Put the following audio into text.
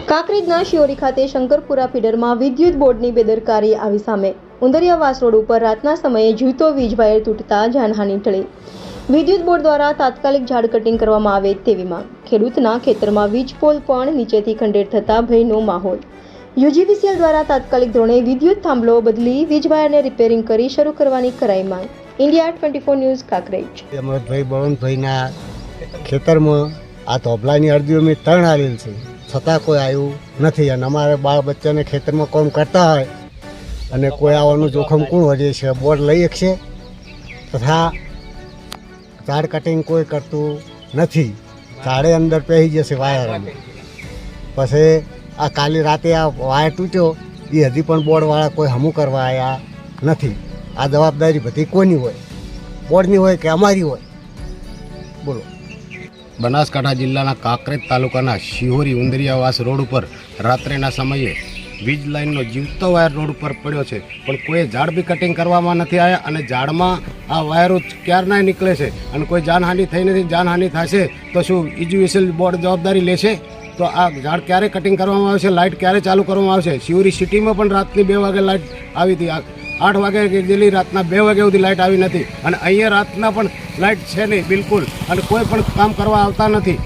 કાંકરેજના શિયોરી ખાતે શંકરપુરા ફીડરમાં વિદ્યુત બોર્ડની બેદરકારી આવી સામે. ઉંદરિયાવાસ રોડ ઉપર રાતના સમયે ઝૂલતો વીજ વાયર તૂટતા જાનહાનિ ટળી. વિદ્યુત બોર્ડ દ્વારા તાત્કાલિક ઝાડ કટિંગ કરવામાં આવે તેવી માંગ. ખેડૂતના ખેતરમાં વીજ પોલ પણ નીચેથી ખંડેર થતા ભયનો માહોલ. યુજીવીસીએલ દ્વારા તાત્કાલિક ધોરણે વિદ્યુત થાંભલો બદલી વીજ વાયરને રિપેરિંગ કરી શરૂ કરવાની કરાઈ માંગ. India 24 news Kankrej. અમરભાઈ બળવંતભાઈના ખેતરમાં આ ધોબલાની અરજીઓ મેં 3 આવેલ છે, છતાં કોઈ આવ્યું નથી. અને અમારે બાળ બચ્ચાને ખેતરમાં કામ કરતા હોય અને કોઈ આવવાનું જોખમ કોણ વધે છે? બોર્ડ લઈ શકશે તથા ઝાડ કટિંગ કોઈ કરતું નથી. ઝાડે અંદર પહેરી જશે વાયરમાં. પછી આ કાલે રાતે આ વાયર તૂટ્યો એ હજી પણ બોર્ડવાળા કોઈ હમું કરવા આવ્યા નથી. આ જવાબદારી બધી કોની હોય? બોર્ડની હોય કે અમારી હોય? બોલો. બનાસકાંઠા જિલ્લાના કાંકરેજ તાલુકાના શિહોરી ઉંદરિયાવાસ રોડ ઉપર રાત્રેના સમયે વીજ લાઇનનો જીવતો વાયર રોડ ઉપર પડ્યો છે, પણ કોઈ ઝાડ બી કટિંગ કરવામાં નથી આવ્યા અને ઝાડમાં આ વાયરો ક્યારના નીકળે છે અને કોઈ જાનહાનિ થઈ નથી. જાનહાનિ થશે તો શું યુજીવીસીએલ બોર્ડ જવાબદારી લેશે? તો આ ઝાડ ક્યારે કટિંગ કરવામાં આવશે? લાઇટ ક્યારે ચાલુ કરવામાં આવશે? શિહોરી સિટીમાં પણ રાતની 2 વાગે લાઇટ આવી હતી. 8 વાગે ગયેલી, રાતના 2 વાગ્યા સુધી લાઇટ આવી નથી અને અહીંયા રાતના પણ લાઇટ છે નહીં બિલકુલ, અને કોઈ પણ કામ કરવા આવતા નથી.